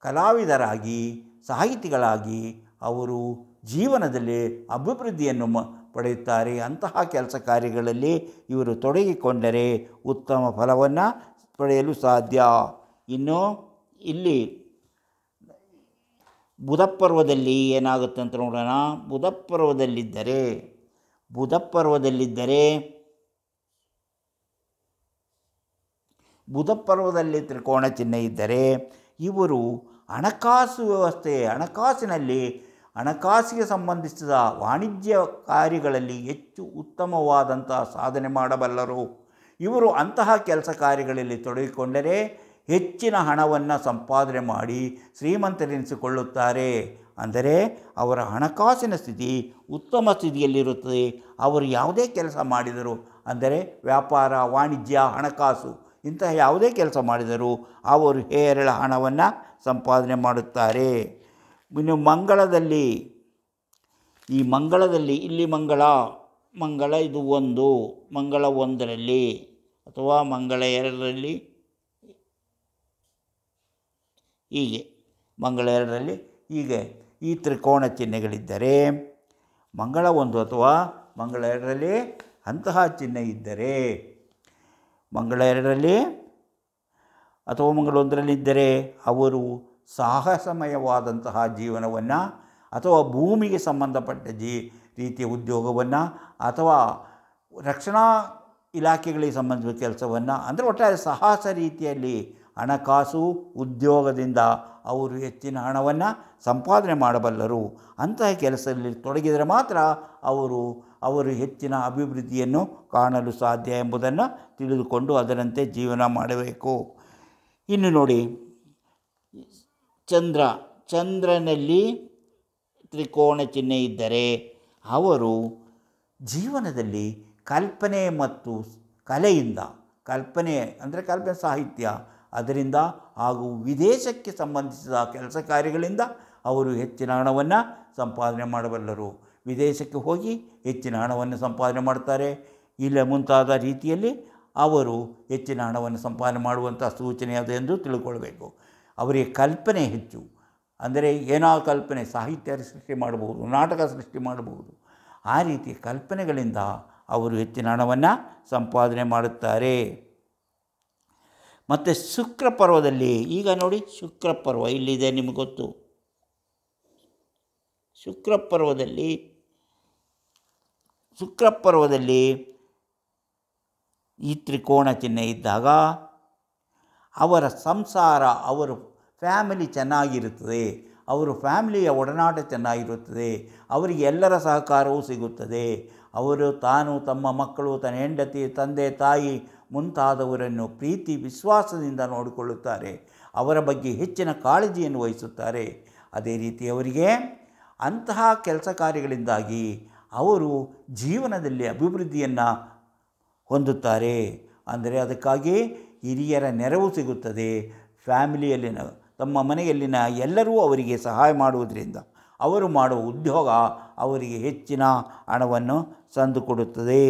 ಕಲಾವಿದರಾಗಿ ಸಾಹಿತಿಗಳಾಗಿ ಅವರು ಜೀವನದಲ್ಲಿ ಅಭಿವೃದ್ಧಿಯನ್ನು ಪಡೆಯುತ್ತಾರೆ. ಅಂತಹ ಕೆಲಸ ಕಾರ್ಯಗಳಲ್ಲಿ ಇವರು ತೊಡಗಿಕೊಂಡರೆ ಉತ್ತಮ ಫಲವನ್ನು ಪಡೆಯಲು ಸಾಧ್ಯ. ಇನ್ನು ಇಲ್ಲಿ ಬುಧಪರ್ವದಲ್ಲಿ ಏನಾಗುತ್ತೆ ಅಂತ ನೋಡೋಣ. ಬುಧಪರ್ವದಲ್ಲಿ ತ್ರಿಕೋಣ ಚಿಹ್ನೆ ಇದ್ದರೆ ಇವರು ಹಣಕಾಸಿಗೆ ಸಂಬಂಧಿಸಿದ ವಾಣಿಜ್ಯ ಕಾರ್ಯಗಳಲ್ಲಿ ಹೆಚ್ಚು ಉತ್ತಮವಾದಂತಹ ಸಾಧನೆ ಮಾಡಬಲ್ಲರು. ಇವರು ಅಂತಹ ಕೆಲಸ ಕಾರ್ಯಗಳಲ್ಲಿ ತೊಡಗಿಕೊಂಡರೆ ಹೆಚ್ಚಿನ ಹಣವನ್ನು ಸಂಪಾದನೆ ಮಾಡಿ ಶ್ರೀಮಂತರೆನಿಸಿಕೊಳ್ಳುತ್ತಾರೆ. ಅಂದರೆ ಅವರ ಹಣಕಾಸಿನ ಸ್ಥಿತಿ ಉತ್ತಮ ಸ್ಥಿತಿಯಲ್ಲಿರುತ್ತದೆ. ಅವರು ಯಾವುದೇ ಕೆಲಸ ಮಾಡಿದರು, ಅಂದರೆ ವ್ಯಾಪಾರ, ವಾಣಿಜ್ಯ, ಹಣಕಾಸು ಇಂತಹ ಯಾವುದೇ ಕೆಲಸ ಮಾಡಿದರೂ ಅವರು ಹೇರಳ ಹಣವನ್ನು ಸಂಪಾದನೆ ಮಾಡುತ್ತಾರೆ. ಇನ್ನು ಮಂಗಳದಲ್ಲಿ ಇಲ್ಲಿ ಮಂಗಳ ಇದು ಒಂದು, ಮಂಗಳ 1ರಲ್ಲಿ ಅಥವಾ ಮಂಗಳ 2ರಲ್ಲಿ, ಮಂಗಳ 2ರಲ್ಲಿ ಹೀಗೆ ಈ ತ್ರಿಕೋಣ ಚಿಹ್ನೆಗಳಿದ್ದರೆ, ಮಂಗಳ 1 ಅಥವಾ ಮಂಗಳ 2ರಲ್ಲಿ ಅಂತಹ ಚಿಹ್ನೆ ಇದ್ದರೆ, ಮಂಗಳ 2ರಲ್ಲಿ ಅಥವಾ ಮಂಗಳ 1ರಲ್ಲಿ ಇದ್ದರೆ ಅವರು ಸಾಹಸಮಯವಾದಂತಹ ಜೀವನವನ್ನು ಅಥವಾ ಭೂಮಿಗೆ ಸಂಬಂಧಪಟ್ಟ ರೀತಿಯ ಉದ್ಯೋಗವನ್ನು ಅಥವಾ ರಕ್ಷಣಾ ಇಲಾಖೆಗಳಿಗೆ ಸಂಬಂಧಿಸಿದ ಕೆಲಸವನ್ನು, ಅಂದರೆ ಒಟ್ಟಾರೆ ಸಾಹಸ ರೀತಿಯಲ್ಲಿ ಹಣಕಾಸು ಉದ್ಯೋಗದಿಂದ ಅವರು ಹೆಚ್ಚಿನ ಹಣವನ್ನು ಸಂಪಾದನೆ ಮಾಡಬಲ್ಲರು. ಅಂತಹ ಕೆಲಸದಲ್ಲಿ ತೊಡಗಿದರೆ ಮಾತ್ರ ಅವರು ಹೆಚ್ಚಿನ ಅಭಿವೃದ್ಧಿಯನ್ನು ಕಾಣಲು ಸಾಧ್ಯ ಎಂಬುದನ್ನು ತಿಳಿದುಕೊಂಡು ಅದರಂತೆ ಜೀವನ ಮಾಡಬೇಕು. ಇನ್ನು ನೋಡಿ, ಚಂದ್ರನಲ್ಲಿ ತ್ರಿಕೋಣ ಚಿಹ್ನೆ ಇದ್ದರೆ ಅವರು ಜೀವನದಲ್ಲಿ ಕಲ್ಪನೆ ಮತ್ತು ಕಲೆಯಿಂದ, ಕಲ್ಪನೆ ಸಾಹಿತ್ಯ, ಅದರಿಂದ ಹಾಗೂ ವಿದೇಶಕ್ಕೆ ಸಂಬಂಧಿಸಿದ ಕೆಲಸ ಕಾರ್ಯಗಳಿಂದ ಅವರು ಹೆಚ್ಚಿನ ಹಣವನ್ನು ಸಂಪಾದನೆ ಮಾಡಬಲ್ಲರು. ವಿದೇಶಕ್ಕೆ ಹೋಗಿ ಹೆಚ್ಚಿನ ಹಣವನ್ನು ಸಂಪಾದನೆ ಮಾಡ್ತಾರೆ. ಇಲ್ಲ ಮುಂತಾದ ರೀತಿಯಲ್ಲಿ ಅವರು ಹೆಚ್ಚಿನ ಹಣವನ್ನು ಸಂಪಾದನೆ ಮಾಡುವಂಥ ಸೂಚನೆ ಅದು ಎಂದು ತಿಳ್ಕೊಳ್ಬೇಕು. ಅವರಿಗೆ ಕಲ್ಪನೆ ಹೆಚ್ಚು, ಅಂದರೆ ಏನೋ ಕಲ್ಪನೆ, ಸಾಹಿತ್ಯ ಸೃಷ್ಟಿ ಮಾಡಬಹುದು, ನಾಟಕ ಸೃಷ್ಟಿ ಮಾಡಬಹುದು. ಆ ರೀತಿಯ ಕಲ್ಪನೆಗಳಿಂದ ಅವರು ಹೆಚ್ಚಿನ ಹಣವನ್ನು ಸಂಪಾದನೆ ಮಾಡುತ್ತಾರೆ. ಮತ್ತು ಶುಕ್ರಪರ್ವದಲ್ಲಿ, ಈಗ ನೋಡಿ ಶುಕ್ರಪರ್ವ ಇಲ್ಲಿದೆ, ನಿಮಗೆ ಗೊತ್ತು. ಶುಕ್ರಪರ್ವದಲ್ಲಿ ಈ ತ್ರಿಕೋಣ ಚಿಹ್ನೆ ಇದ್ದಾಗ ಅವರ ಸಂಸಾರ, ಅವರ ಫ್ಯಾಮಿಲಿ ಚೆನ್ನಾಗಿರುತ್ತದೆ, ಅವರ ಫ್ಯಾಮಿಲಿಯ ಒಡನಾಟ ಚೆನ್ನಾಗಿರುತ್ತದೆ, ಅವರಿಗೆ ಎಲ್ಲರ ಸಹಕಾರವೂ ಸಿಗುತ್ತದೆ. ಅವರು ತಮ್ಮ ಮಕ್ಕಳು, ತನ್ನ ಹೆಂಡತಿ, ತಂದೆ, ತಾಯಿ ಮುಂತಾದವರನ್ನು ಪ್ರೀತಿ ವಿಶ್ವಾಸದಿಂದ ನೋಡಿಕೊಳ್ಳುತ್ತಾರೆ. ಅವರ ಬಗ್ಗೆ ಹೆಚ್ಚಿನ ಕಾಳಜಿಯನ್ನು ವಹಿಸುತ್ತಾರೆ. ಅದೇ ರೀತಿ ಅವರಿಗೆ ಅಂತಹ ಕೆಲಸ ಕಾರ್ಯಗಳಿಂದಾಗಿ ಅವರು ಜೀವನದಲ್ಲಿ ಅಭಿವೃದ್ಧಿಯನ್ನು ಹೊಂದುತ್ತಾರೆ. ಅಂದರೆ ಅದಕ್ಕಾಗಿ ಹಿರಿಯರ ನೆರವು ಸಿಗುತ್ತದೆ. ಫ್ಯಾಮಿಲಿಯಲ್ಲಿನ, ತಮ್ಮ ಮನೆಯಲ್ಲಿನ ಎಲ್ಲರೂ ಅವರಿಗೆ ಸಹಾಯ ಮಾಡುವುದರಿಂದ ಅವರು ಮಾಡುವ ಉದ್ಯೋಗ ಅವರಿಗೆ ಹೆಚ್ಚಿನ ಹಣವನ್ನು ತಂದುಕೊಡುತ್ತದೆ.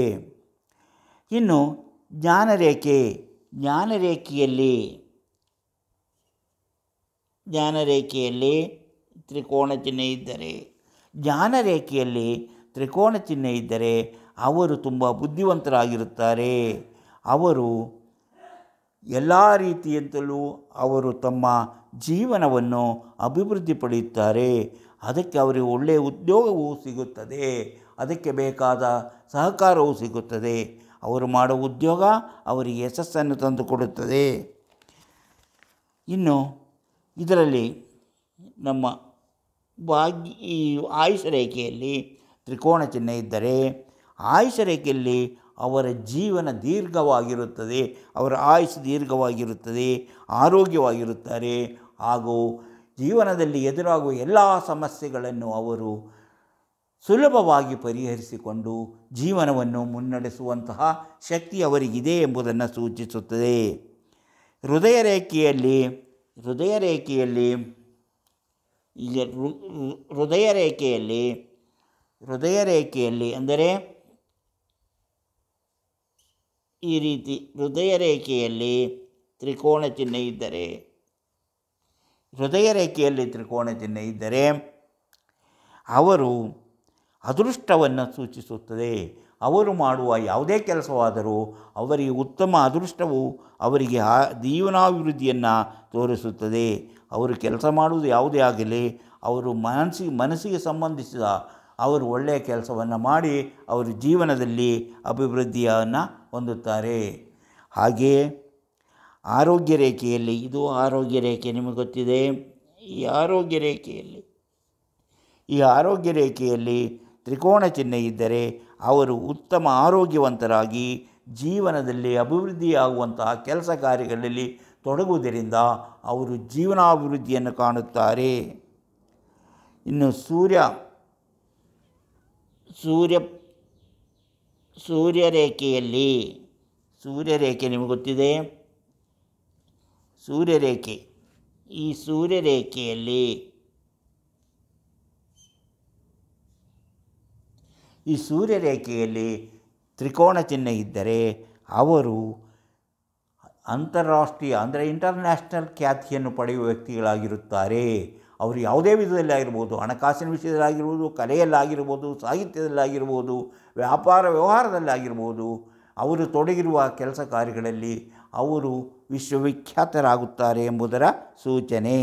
ಇನ್ನು ಜ್ಞಾನರೇಖೆಯಲ್ಲಿ ತ್ರಿಕೋಣ ಚಿಹ್ನೆ ಇದ್ದರೆ ಅವರು ತುಂಬ ಬುದ್ಧಿವಂತರಾಗಿರುತ್ತಾರೆ. ಅವರು ಎಲ್ಲ ರೀತಿಯಿಂದಲೂ ಅವರು ತಮ್ಮ ಜೀವನವನ್ನು ಅಭಿವೃದ್ಧಿ ಪಡೆಯುತ್ತಾರೆ. ಅದಕ್ಕೆ ಅವರಿಗೆ ಒಳ್ಳೆಯ ಉದ್ಯೋಗವೂ ಸಿಗುತ್ತದೆ, ಅದಕ್ಕೆ ಬೇಕಾದ ಸಹಕಾರವೂ ಸಿಗುತ್ತದೆ. ಅವರು ಮಾಡುವ ಉದ್ಯೋಗ ಅವರಿಗೆ ಯಶಸ್ಸನ್ನು ತಂದುಕೊಡುತ್ತದೆ. ಇನ್ನು ಇದರಲ್ಲಿ ನಮ್ಮ ಈ ಆಯುಷ ರೇಖೆಯಲ್ಲಿ ತ್ರಿಕೋಣ ಚಿಹ್ನೆ ಇದ್ದರೆ ಆಯುಷ ರೇಖೆಯಲ್ಲಿ ಅವರ ಜೀವನ ದೀರ್ಘವಾಗಿರುತ್ತದೆ, ಅವರ ಆಯುಷ್ ದೀರ್ಘವಾಗಿರುತ್ತದೆ, ಆರೋಗ್ಯವಾಗಿರುತ್ತಾರೆ. ಹಾಗೂ ಜೀವನದಲ್ಲಿ ಎದುರಾಗುವ ಎಲ್ಲ ಸಮಸ್ಯೆಗಳನ್ನು ಅವರು ಸುಲಭವಾಗಿ ಪರಿಹರಿಸಿಕೊಂಡು ಜೀವನವನ್ನು ಮುನ್ನಡೆಸುವಂತಹ ಶಕ್ತಿ ಅವರಿಗಿದೆ ಎಂಬುದನ್ನು ಸೂಚಿಸುತ್ತದೆ. ಹೃದಯ ರೇಖೆಯಲ್ಲಿ ಅಂದರೆ ಈ ರೀತಿ ಹೃದಯ ರೇಖೆಯಲ್ಲಿ ತ್ರಿಕೋಣ ಚಿಹ್ನೆ ಇದ್ದರೆ ಹೃದಯ ರೇಖೆಯಲ್ಲಿ ತ್ರಿಕೋಣ ಚಿಹ್ನೆ ಇದ್ದರೆ ಅವರು ಅದೃಷ್ಟವನ್ನು ಸೂಚಿಸುತ್ತದೆ. ಅವರು ಮಾಡುವ ಯಾವುದೇ ಕೆಲಸವಾದರೂ ಅವರಿಗೆ ಉತ್ತಮ ಅದೃಷ್ಟವು ಅವರಿಗೆ ಜೀವನಾಭಿವೃದ್ಧಿಯನ್ನು ತೋರಿಸುತ್ತದೆ. ಅವರು ಕೆಲಸ ಮಾಡುವುದು ಯಾವುದೇ ಆಗಲಿ, ಅವರು ಮನಸ್ಸಿಗೆ ಸಂಬಂಧಿಸಿದ ಅವರು ಒಳ್ಳೆಯ ಕೆಲಸವನ್ನು ಮಾಡಿ ಅವರು ಜೀವನದಲ್ಲಿ ಅಭಿವೃದ್ಧಿಯನ್ನು ಹೊಂದುತ್ತಾರೆ. ಹಾಗೆಯೇ ಆರೋಗ್ಯ ರೇಖೆಯಲ್ಲಿ, ಇದು ಆರೋಗ್ಯ ರೇಖೆ ನಿಮಗೆ ಗೊತ್ತಿದೆ. ಈ ಆರೋಗ್ಯ ರೇಖೆಯಲ್ಲಿ ತ್ರಿಕೋಣ ಚಿಹ್ನೆ ಇದ್ದರೆ ಅವರು ಉತ್ತಮ ಆರೋಗ್ಯವಂತರಾಗಿ ಜೀವನದಲ್ಲಿ ಅಭಿವೃದ್ಧಿಯಾಗುವಂತಹ ಕೆಲಸ ಕಾರ್ಯಗಳಲ್ಲಿ ತೊಡಗುವುದರಿಂದ ಅವರು ಜೀವನಾಭಿವೃದ್ಧಿಯನ್ನು ಕಾಣುತ್ತಾರೆ. ಇನ್ನು ಸೂರ್ಯರೇಖೆ ನಿಮಗೆ ಗೊತ್ತಿದೆ. ಈ ಸೂರ್ಯರೇಖೆಯಲ್ಲಿ ತ್ರಿಕೋಣ ಚಿಹ್ನೆ ಇದ್ದರೆ ಅವರು ಅಂತಾರಾಷ್ಟ್ರೀಯ ಅಂದರೆ ಇಂಟರ್ನ್ಯಾಷನಲ್ ಖ್ಯಾತಿಯನ್ನು ಪಡೆಯುವ ವ್ಯಕ್ತಿಗಳಾಗಿರುತ್ತಾರೆ. ಅವರು ಯಾವುದೇ ವಿಧದಲ್ಲಿ ಆಗಿರ್ಬೋದು, ಹಣಕಾಸಿನ ವಿಷಯದಲ್ಲಾಗಿರ್ಬೋದು, ಕಲೆಯಲ್ಲಾಗಿರ್ಬೋದು, ಸಾಹಿತ್ಯದಲ್ಲಾಗಿರ್ಬೋದು, ವ್ಯವಹಾರದಲ್ಲಾಗಿರ್ಬೋದು, ಅವರು ತೊಡಗಿರುವ ಕೆಲಸ ಕಾರ್ಯಗಳಲ್ಲಿ ಅವರು ವಿಶ್ವವಿಖ್ಯಾತರಾಗುತ್ತಾರೆ ಎಂಬುದರ ಸೂಚನೆ.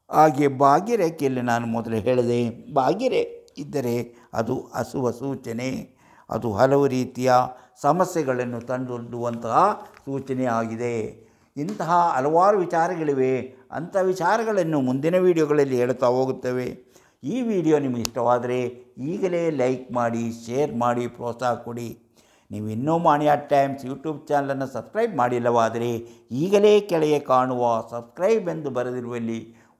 ಹಾಗೆ ಭಾಗ್ಯರೇಖೆಯಲ್ಲಿ ನಾನು ಮೊದಲು ಹೇಳಿದೆ, ಭಾಗ್ಯರೇಖೆ ಇದ್ದರೆ ಅದು ಅಶುಭ ಸೂಚನೆ. ಅದು ಹಲವು ರೀತಿಯ ಸಮಸ್ಯೆಗಳನ್ನು ತಂದೊಡ್ಡುವಂತಹ ಸೂಚನೆ ಆಗಿದೆ. ಇಂತಹ ಹಲವಾರು ವಿಚಾರಗಳಿವೆ. ಅಂಥ ವಿಚಾರಗಳನ್ನು ಮುಂದಿನ ವಿಡಿಯೋಗಳಲ್ಲಿ ಹೇಳ್ತಾ ಹೋಗುತ್ತೇವೆ. ಈ ವಿಡಿಯೋ ನಿಮಗೆ ಇಷ್ಟವಾದರೆ ಈಗಲೇ ಲೈಕ್ ಮಾಡಿ, ಶೇರ್ ಮಾಡಿ, ಪ್ರೋತ್ಸಾಹ ಕೊಡಿ. ನೀವು ಇನ್ನೂ ಮಾಣಿಯಾ ಟೈಮ್ಸ್ ಯೂಟ್ಯೂಬ್ ಚಾನಲನ್ನು ಸಬ್ಸ್ಕ್ರೈಬ್ ಮಾಡಿಲ್ಲವಾದರೆ ಈಗಲೇ ಕೆಳಗೆ ಕಾಣುವ ಸಬ್ಸ್ಕ್ರೈಬ್ ಎಂದು ಬರೆದಿರುವಲ್ಲಿ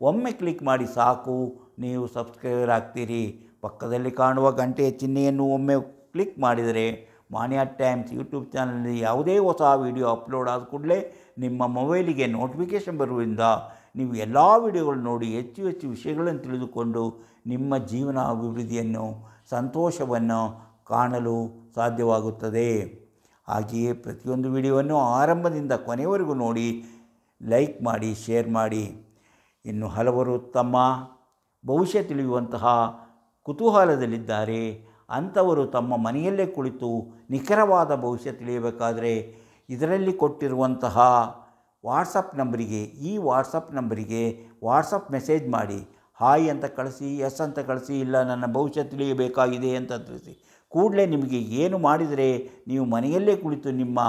ಒಮ್ಮೆ ಕ್ಲಿಕ್ ಮಾಡಿ ಸಾಕು, ನೀವು ಸಬ್ಸ್ಕ್ರೈಬರ್ ಆಗ್ತೀರಿ. ಪಕ್ಕದಲ್ಲಿ ಕಾಣುವ ಗಂಟೆಯ ಚಿಹ್ನೆಯನ್ನು ಒಮ್ಮೆ ಕ್ಲಿಕ್ ಮಾಡಿದರೆ ಮಾಣಿಯಾ ಟೈಮ್ಸ್ ಯೂಟ್ಯೂಬ್ ಚಾನಲ್ನಲ್ಲಿ ಯಾವುದೇ ಹೊಸ ವಿಡಿಯೋ ಅಪ್ಲೋಡ್ ಆದ ಕೂಡಲೇ ನಿಮ್ಮ ಮೊಬೈಲಿಗೆ ನೋಟಿಫಿಕೇಷನ್ ಬರುವುದರಿಂದ ನೀವು ಎಲ್ಲ ವಿಡಿಯೋಗಳು ನೋಡಿ ಹೆಚ್ಚು ಹೆಚ್ಚು ವಿಷಯಗಳನ್ನು ತಿಳಿದುಕೊಂಡು ನಿಮ್ಮ ಜೀವನ ಅಭಿವೃದ್ಧಿಯನ್ನು, ಸಂತೋಷವನ್ನು ಕಾಣಲು ಸಾಧ್ಯವಾಗುತ್ತದೆ. ಹಾಗೆಯೇ ಪ್ರತಿಯೊಂದು ವಿಡಿಯೋವನ್ನು ಆರಂಭದಿಂದ ಕೊನೆಯವರೆಗೂ ನೋಡಿ, ಲೈಕ್ ಮಾಡಿ, ಶೇರ್ ಮಾಡಿ. ಇನ್ನು ಹಲವರು ತಮ್ಮ ಭವಿಷ್ಯ ತಿಳಿಯುವಂತಹ ಕುತೂಹಲದಲ್ಲಿದ್ದಾರೆ. ಅಂಥವರು ತಮ್ಮ ಮನೆಯಲ್ಲೇ ಕುಳಿತು ನಿಖರವಾದ ಭವಿಷ್ಯ ತಿಳಿಯಬೇಕಾದರೆ ಇದರಲ್ಲಿ ಕೊಟ್ಟಿರುವಂತಹ ವಾಟ್ಸಪ್ ನಂಬರಿಗೆ ವಾಟ್ಸಪ್ ಮೆಸೇಜ್ ಮಾಡಿ. ಹಾಯ್ ಅಂತ ಕಳಿಸಿ, ಎಸ್ ಅಂತ ಕಳಿಸಿ, ಇಲ್ಲ ನನ್ನ ಭವಿಷ್ಯ ತಿಳಿಯಬೇಕಾಗಿದೆ ಅಂತ ತಿಳಿಸಿ. ಕೂಡಲೇ ನಿಮಗೆ ಏನು ಮಾಡಿದರೆ ನೀವು ಮನೆಯಲ್ಲೇ ಕುಳಿತು ನಿಮ್ಮ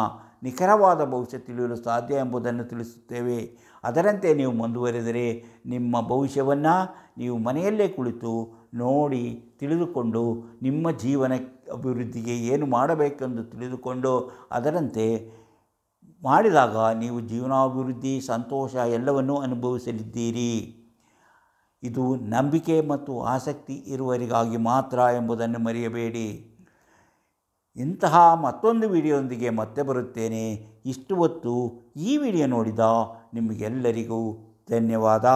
ನಿಖರವಾದ ಭವಿಷ್ಯ ತಿಳಿಯಲು ಸಾಧ್ಯ ಎಂಬುದನ್ನು ತಿಳಿಸುತ್ತೇವೆ. ಅದರಂತೆ ನೀವು ಮುಂದುವರೆದರೆ ನಿಮ್ಮ ಭವಿಷ್ಯವನ್ನು ನೀವು ಮನೆಯಲ್ಲೇ ಕುಳಿತು ನೋಡಿ ತಿಳಿದುಕೊಂಡು ನಿಮ್ಮ ಜೀವನ ಅಭಿವೃದ್ಧಿಗೆ ಏನು ಮಾಡಬೇಕೆಂದು ತಿಳಿದುಕೊಂಡು ಅದರಂತೆ ಮಾಡಿದಾಗ ನೀವು ಜೀವನಾಭಿವೃದ್ಧಿ, ಸಂತೋಷ ಎಲ್ಲವನ್ನೂ ಅನುಭವಿಸಲಿದ್ದೀರಿ. ಇದು ನಂಬಿಕೆ ಮತ್ತು ಆಸಕ್ತಿ ಇರುವವರಿಗಾಗಿ ಮಾತ್ರ ಎಂಬುದನ್ನು ಮರೆಯಬೇಡಿ. ಇಂತಹ ಮತ್ತೊಂದು ವಿಡಿಯೋದೊಂದಿಗೆ ಮತ್ತೆ ಬರುತ್ತೇನೆ. ಇಷ್ಟು ಹೊತ್ತು ಈ ವಿಡಿಯೋ ನೋಡಿದ ನಿಮಗೆಲ್ಲರಿಗೂ ಧನ್ಯವಾದ.